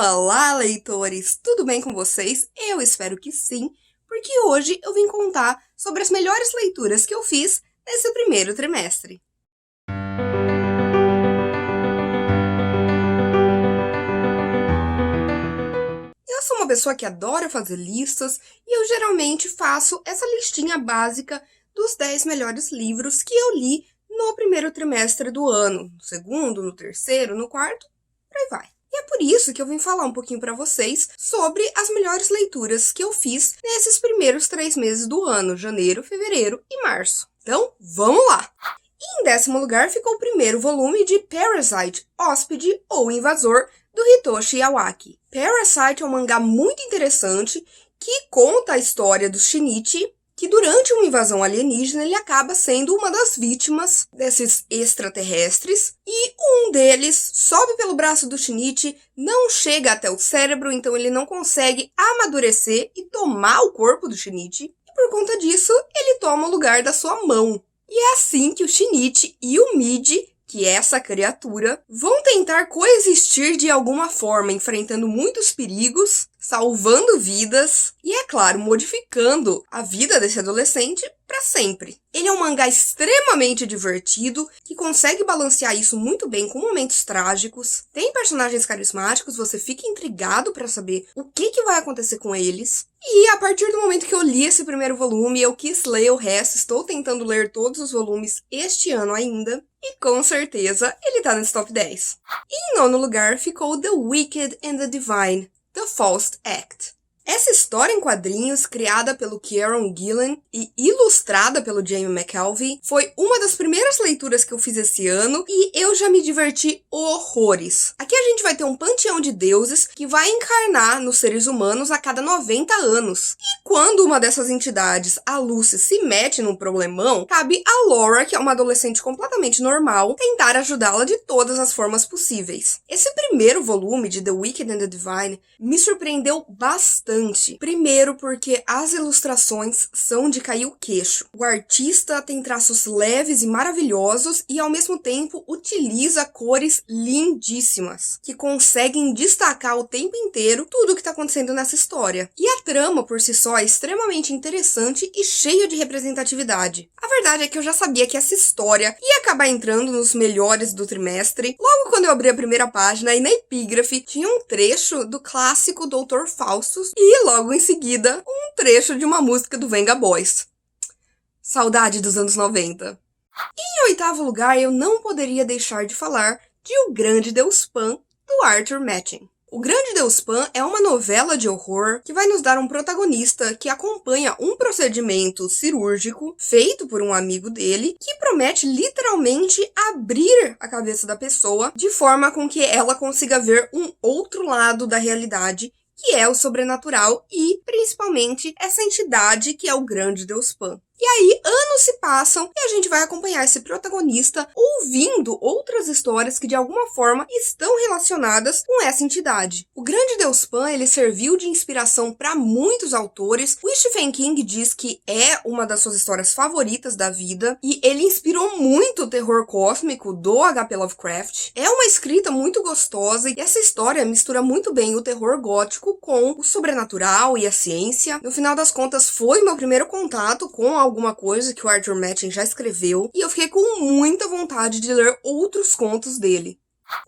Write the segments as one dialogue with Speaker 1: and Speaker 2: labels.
Speaker 1: Olá, leitores! Tudo bem com vocês? Eu espero que sim, porque hoje eu vim contar sobre as melhores leituras que eu fiz nesse primeiro trimestre. Eu sou uma pessoa que adora fazer listas e eu geralmente faço essa listinha básica dos 10 melhores livros que eu li no primeiro trimestre do ano, no segundo, no terceiro, no quarto, por aí vai. E é por isso que eu vim falar um pouquinho para vocês sobre as melhores leituras que eu fiz nesses primeiros 3 meses do ano, janeiro, fevereiro e março. Então, vamos lá! E em 10º lugar ficou o primeiro volume de Parasite, Hóspede ou Invasor, do Hitoshi Yawaki. Parasite é um mangá muito interessante que conta a história do Shinichi, que durante uma invasão alienígena ele acaba sendo uma das vítimas desses extraterrestres e um deles sobe pelo braço do Shinichi, não chega até o cérebro, então ele não consegue amadurecer e tomar o corpo do Shinichi e por conta disso ele toma o lugar da sua mão. E é assim que o Shinichi e o Midi, que é essa criatura, vão tentar coexistir de alguma forma, enfrentando muitos perigos, salvando vidas e, é claro, modificando a vida desse adolescente para sempre. Ele é um mangá extremamente divertido, que consegue balancear isso muito bem com momentos trágicos, tem personagens carismáticos, você fica intrigado para saber o que vai acontecer com eles. E a partir do momento que eu li esse primeiro volume, eu quis ler o resto, estou tentando ler todos os volumes este ano ainda, e com certeza ele tá nesse top 10. E em 9º lugar ficou The Wicked and the Divine, The Faust Act. Essa história em quadrinhos, criada pelo Kieron Gillen e ilustrada pelo Jamie McKelvey, foi uma das primeiras leituras que eu fiz esse ano e eu já me diverti horrores. Aqui a gente vai ter um panteão de deuses que vai encarnar nos seres humanos a cada 90 anos. E quando uma dessas entidades, a Lucy, se mete num problemão, cabe a Laura, que é uma adolescente completamente normal, tentar ajudá-la de todas as formas possíveis. Esse primeiro volume de The Wicked and the Divine me surpreendeu bastante. Primeiro porque as ilustrações são de cair o queixo. O artista tem traços leves e maravilhosos e ao mesmo tempo utiliza cores lindíssimas, que conseguem destacar o tempo inteiro tudo o que está acontecendo nessa história. E a trama por si só é extremamente interessante e cheia de representatividade. A verdade é que eu já sabia que essa história ia acabar entrando nos melhores do trimestre, logo quando eu abri a primeira página e na epígrafe tinha um trecho do clássico Dr. Faustus e logo em seguida um trecho de uma música do Venga Boys. Saudade dos anos 90. E em 8º lugar eu não poderia deixar de falar de O Grande Deus Pan, do Arthur Machen. O Grande Deus Pan é uma novela de horror que vai nos dar um protagonista que acompanha um procedimento cirúrgico feito por um amigo dele que promete literalmente abrir a cabeça da pessoa de forma com que ela consiga ver um outro lado da realidade, que é o sobrenatural e, principalmente, essa entidade que é o Grande Deus Pan. E aí, anos se passam e a gente vai acompanhar esse protagonista ouvindo outras histórias que de alguma forma estão relacionadas com essa entidade. O Grande Deus Pan, ele serviu de inspiração para muitos autores. O Stephen King diz que é uma das suas histórias favoritas da vida e ele inspirou muito o terror cósmico do H.P. Lovecraft. É uma escrita muito gostosa e essa história mistura muito bem o terror gótico com o sobrenatural e a ciência. No final das contas, foi meu primeiro contato com alguma coisa que o Arthur Machen já escreveu, e eu fiquei com muita vontade de ler outros contos dele.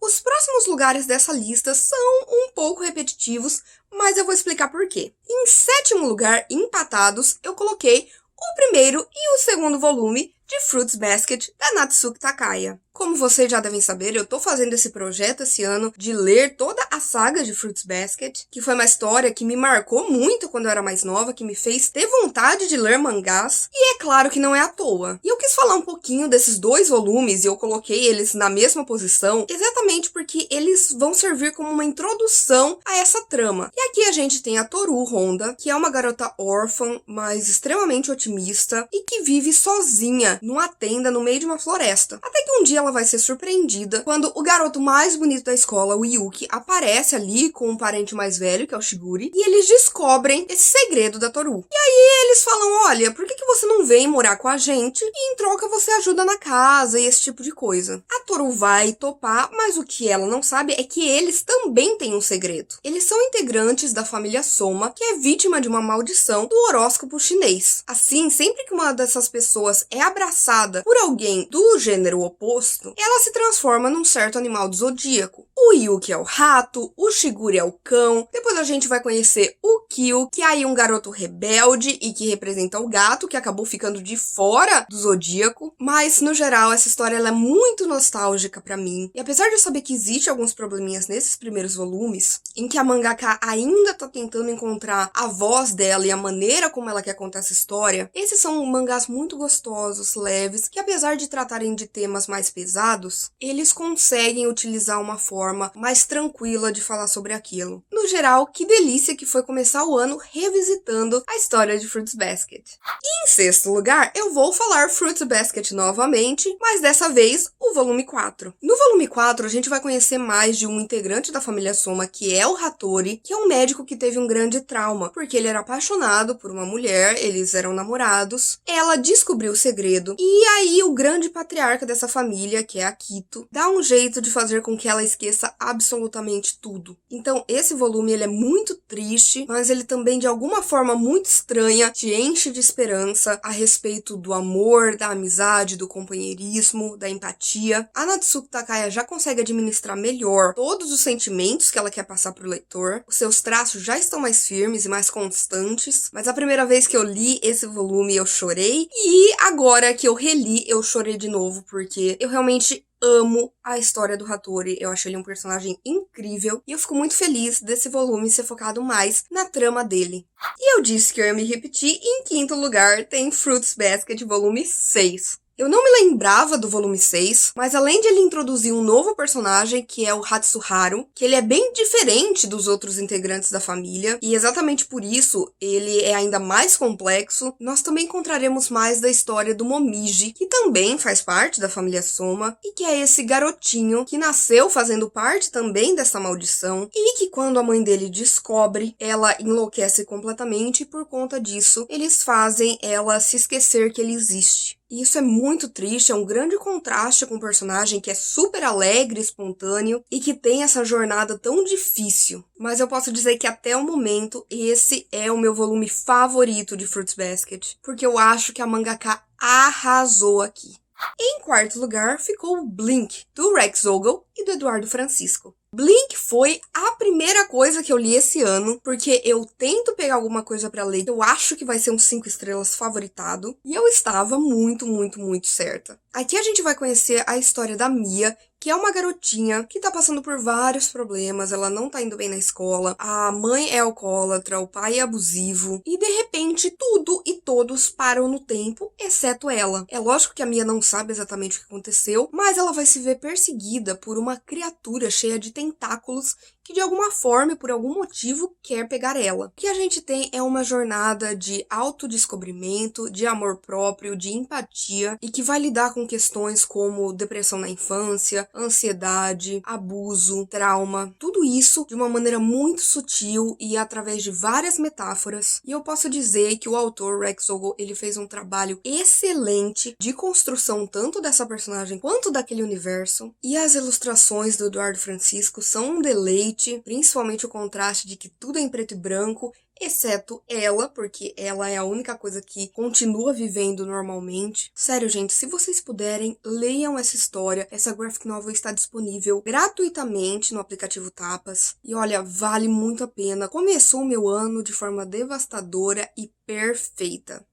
Speaker 1: Os próximos lugares dessa lista são um pouco repetitivos, mas eu vou explicar por quê. Em 7º lugar, empatados, eu coloquei o primeiro e o segundo volume de Fruits Basket, da Natsuki Takaya. Como vocês já devem saber, eu tô fazendo esse projeto esse ano de ler toda a saga de Fruits Basket, que foi uma história que me marcou muito quando eu era mais nova, que me fez ter vontade de ler mangás, e é claro que não é à toa. E eu quis falar um pouquinho desses 2 volumes, e eu coloquei eles na mesma posição, exatamente porque eles vão servir como uma introdução a essa trama. E aqui a gente tem a Toru Honda, que é uma garota órfã, mas extremamente otimista, e que vive sozinha numa tenda no meio de uma floresta. Até que um dia ela vai ser surpreendida quando o garoto mais bonito da escola, o Yuki, aparece aparece ali com um parente mais velho, que é o Shiguri, e eles descobrem esse segredo da Toru. E aí eles falam, olha, por que você não vem morar com a gente e em troca você ajuda na casa e esse tipo de coisa? A Toru vai topar, mas o que ela não sabe é que eles também têm um segredo. Eles são integrantes da família Soma, que é vítima de uma maldição do horóscopo chinês. Assim, sempre que uma dessas pessoas é abraçada por alguém do gênero oposto, ela se transforma num certo animal do zodíaco. O Yuki é o rato, o Shiguri é o cão, depois a gente vai conhecer o Kyo, que é aí um garoto rebelde e que representa o gato, que acabou ficando de fora do zodíaco. Mas, no geral, essa história ela é muito nostálgica pra mim. E apesar de eu saber que existe alguns probleminhas nesses primeiros volumes, em que a mangaka ainda tá tentando encontrar a voz dela e a maneira como ela quer contar essa história, esses são mangás muito gostosos, leves, que apesar de tratarem de temas mais pesados, eles conseguem utilizar uma forma mais tranquila de falar sobre aquilo. No geral, que delícia que foi começar o ano revisitando a história de Fruits Basket. E em sexto lugar, eu vou falar Fruits Basket novamente, mas dessa vez o volume 4. No volume 4, a gente vai conhecer mais de um integrante da família Soma, que é o Hattori, que é um médico que teve um grande trauma, porque ele era apaixonado por uma mulher, eles eram namorados, ela descobriu o segredo, e aí o grande patriarca dessa família, que é Akito, dá um jeito de fazer com que ela esqueça absolutamente tudo. Então, esse volume ele é muito triste, mas ele também, de alguma forma muito estranha, te enche de esperança a respeito do amor, da amizade, do companheirismo, da empatia. A Natsuko Takaya já consegue administrar melhor todos os sentimentos que ela quer passar pro leitor. Os seus traços já estão mais firmes e mais constantes, mas a primeira vez que eu li esse volume eu chorei, e agora que eu reli eu chorei de novo, porque eu realmente amo a história do Hattori, eu acho ele um personagem incrível, e eu fico muito feliz desse volume ser focado mais na trama dele. E eu disse que eu ia me repetir, e em quinto lugar tem Fruits Basket volume 6. Eu não me lembrava do volume 6, mas além de ele introduzir um novo personagem, que é o Hatsuharu, que ele é bem diferente dos outros integrantes da família, e exatamente por isso ele é ainda mais complexo, nós também encontraremos mais da história do Momiji, que também faz parte da família Soma, e que é esse garotinho que nasceu fazendo parte também dessa maldição, e que quando a mãe dele descobre, ela enlouquece completamente, e por conta disso, eles fazem ela se esquecer que ele existe. E isso é muito triste, é um grande contraste com um personagem que é super alegre, espontâneo e que tem essa jornada tão difícil. Mas eu posso dizer que até o momento, esse é o meu volume favorito de Fruits Basket, porque eu acho que a mangaka arrasou aqui. Em quarto lugar ficou o Blink, do Rex Ogle e do Eduardo Francisco. Blink foi a primeira coisa que eu li esse ano, porque eu tento pegar alguma coisa pra ler que eu acho que vai ser um 5 estrelas favoritado, e eu estava muito, muito, muito certa. Aqui a gente vai conhecer a história da Mia, que é uma garotinha que tá passando por vários problemas, ela não tá indo bem na escola, a mãe é alcoólatra, o pai é abusivo, e de repente tudo e todos param no tempo, exceto ela. É lógico que a Mia não sabe exatamente o que aconteceu, mas ela vai se ver perseguida por uma criatura cheia de tentáculos que de alguma forma e por algum motivo quer pegar ela. O que a gente tem é uma jornada de autodescobrimento, de amor próprio, de empatia, e que vai lidar com questões como depressão na infância, ansiedade, abuso, trauma, tudo isso de uma maneira muito sutil e através de várias metáforas. E eu posso dizer que o autor Rex Ogle, ele fez um trabalho excelente de construção tanto dessa personagem quanto daquele universo, e as ilustrações do Eduardo Francisco são um deleite, principalmente o contraste de que tudo é em preto e branco, exceto ela, porque ela é a única coisa que continua vivendo normalmente. Sério, gente, se vocês puderem, leiam essa história. Essa graphic novel está disponível gratuitamente no aplicativo Tapas. E olha, vale muito a pena. Começou o meu ano de forma devastadora e perfeita.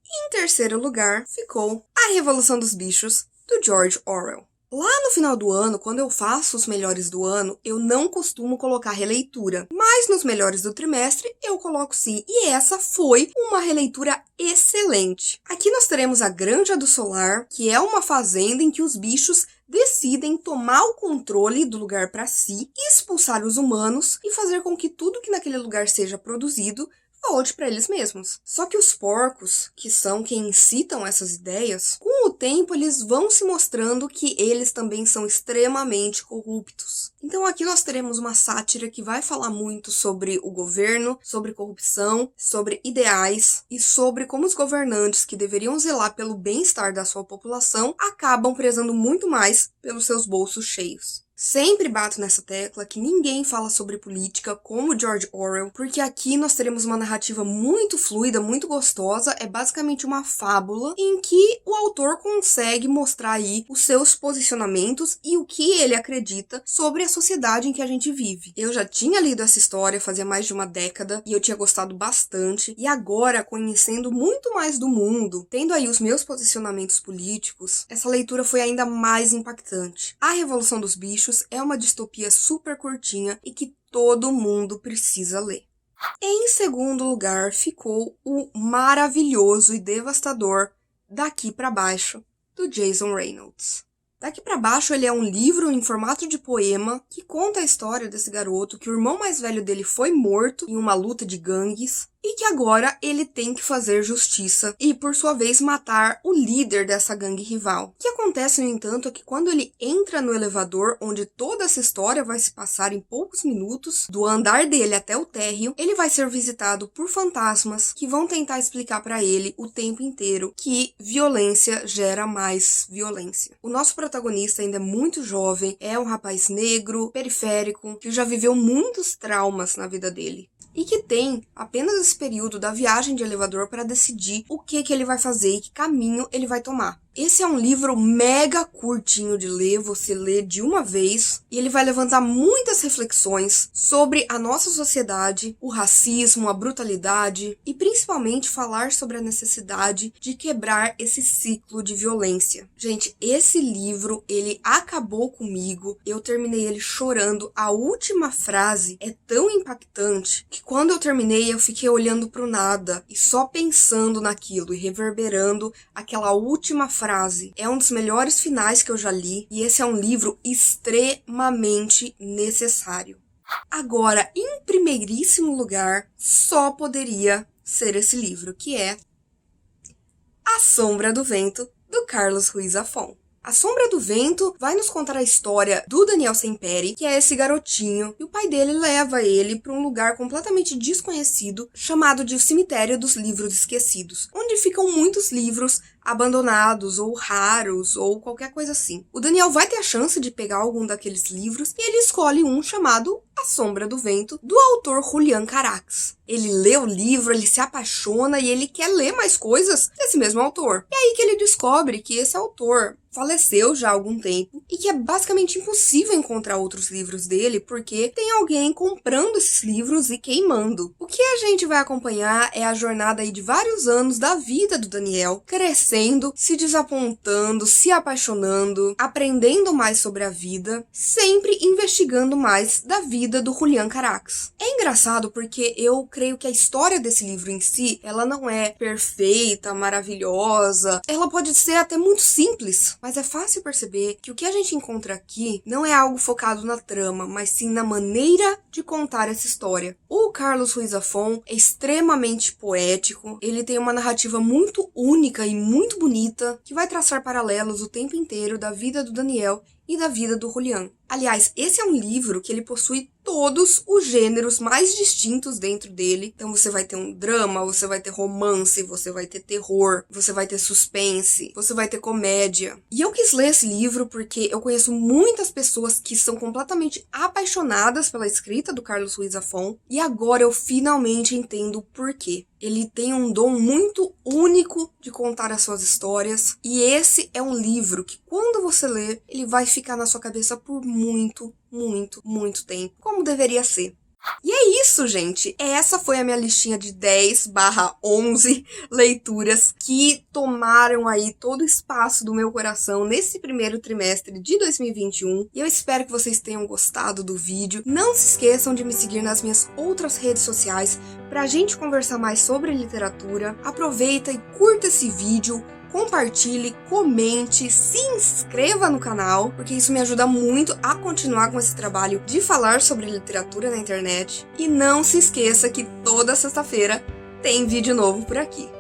Speaker 1: E em terceiro lugar ficou A Revolução dos Bichos, do George Orwell. Lá no final do ano, quando eu faço os melhores do ano, eu não costumo colocar releitura. Mas nos melhores do trimestre, eu coloco sim. E essa foi uma releitura excelente. Aqui nós teremos a Granja do Solar, que é uma fazenda em que os bichos decidem tomar o controle do lugar para si, expulsar os humanos e fazer com que tudo que naquele lugar seja produzido volte para eles mesmos. Só que os porcos, que são quem incitam essas ideias, com o tempo eles vão se mostrando que eles também são extremamente corruptos. Então aqui nós teremos uma sátira que vai falar muito sobre o governo, sobre corrupção, sobre ideais e sobre como os governantes que deveriam zelar pelo bem-estar da sua população acabam prezando muito mais pelos seus bolsos cheios. Sempre bato nessa tecla que ninguém fala sobre política como George Orwell, porque aqui nós teremos uma narrativa muito fluida, muito gostosa, é basicamente uma fábula em que o autor consegue mostrar aí os seus posicionamentos e o que ele acredita sobre a sociedade em que a gente vive. Eu já tinha lido essa história fazia mais de uma década e eu tinha gostado bastante, e agora, conhecendo muito mais do mundo, tendo aí os meus posicionamentos políticos, essa leitura foi ainda mais impactante. A Revolução dos Bichos é uma distopia super curtinha e que todo mundo precisa ler. Em segundo lugar ficou o maravilhoso e devastador Daqui pra Baixo, do Jason Reynolds. Daqui pra Baixo ele é um livro em formato de poema que conta a história desse garoto que o irmão mais velho dele foi morto em uma luta de gangues e que agora ele tem que fazer justiça e, por sua vez, matar o líder dessa gangue rival. O que acontece, no entanto, é que quando ele entra no elevador, onde toda essa história vai se passar em poucos minutos, do andar dele até o térreo, ele vai ser visitado por fantasmas que vão tentar explicar para ele o tempo inteiro que violência gera mais violência. O nosso protagonista ainda é muito jovem, é um rapaz negro, periférico, que já viveu muitos traumas na vida dele. E que tem apenas esse período da viagem de elevador para decidir o que ele vai fazer e que caminho ele vai tomar. Esse é um livro mega curtinho de ler, você lê de uma vez, e ele vai levantar muitas reflexões sobre a nossa sociedade, o racismo, a brutalidade, e principalmente falar sobre a necessidade de quebrar esse ciclo de violência. Gente, esse livro, ele acabou comigo, eu terminei ele chorando. A última frase é tão impactante que quando eu terminei eu fiquei olhando pro nada e só pensando naquilo e reverberando aquela última frase. É um dos melhores finais que eu já li e esse é um livro extremamente necessário. Agora, em primeiríssimo lugar, só poderia ser esse livro, que é A Sombra do Vento, do Carlos Ruiz Zafón. A Sombra do Vento vai nos contar a história do Daniel Semperi, que é esse garotinho, e o pai dele leva ele para um lugar completamente desconhecido, chamado de Cemitério dos Livros Esquecidos, onde ficam muitos livros abandonados ou raros ou qualquer coisa assim. O Daniel vai ter a chance de pegar algum daqueles livros e ele escolhe um chamado A Sombra do Vento, do autor Julián Carax. Ele lê o livro, ele se apaixona e ele quer ler mais coisas desse mesmo autor. E é aí que ele descobre que esse autor faleceu já há algum tempo e que é basicamente impossível encontrar outros livros dele porque tem alguém comprando esses livros e queimando. O que a gente vai acompanhar é a jornada aí de vários anos da vida do Daniel, crescendo, se desapontando, se apaixonando, aprendendo mais sobre a vida, sempre investigando mais da vida do Julián Carax. É engraçado porque eu creio que a história desse livro em si, ela não é perfeita, maravilhosa, ela pode ser até muito simples, mas é fácil perceber que o que a gente encontra aqui não é algo focado na trama, mas sim na maneira de contar essa história. O Carlos Ruiz Zafón é extremamente poético, ele tem uma narrativa muito única e muito bonita, que vai traçar paralelos o tempo inteiro da vida do Daniel e da vida do Julián. Aliás, esse é um livro que ele possui todos os gêneros mais distintos dentro dele. Então você vai ter um drama, você vai ter romance, você vai ter terror, você vai ter suspense, você vai ter comédia. E eu quis ler esse livro porque eu conheço muitas pessoas que são completamente apaixonadas pela escrita do Carlos Ruiz Zafón e agora eu finalmente entendo o porquê. Ele tem um dom muito único de contar as suas histórias e esse é um livro que quando você lê, ele vai ficar na sua cabeça por muito tempo, como deveria ser. E é isso, gente. Essa foi a minha listinha de 10/11 leituras que tomaram aí todo o espaço do meu coração nesse primeiro trimestre de 2021. E eu espero que vocês tenham gostado do vídeo. Não se esqueçam de me seguir nas minhas outras redes sociais pra gente conversar mais sobre literatura. Aproveita e curta esse vídeo, compartilhe, comente, se inscreva no canal, porque isso me ajuda muito a continuar com esse trabalho de falar sobre literatura na internet. E não se esqueça que toda sexta-feira tem vídeo novo por aqui.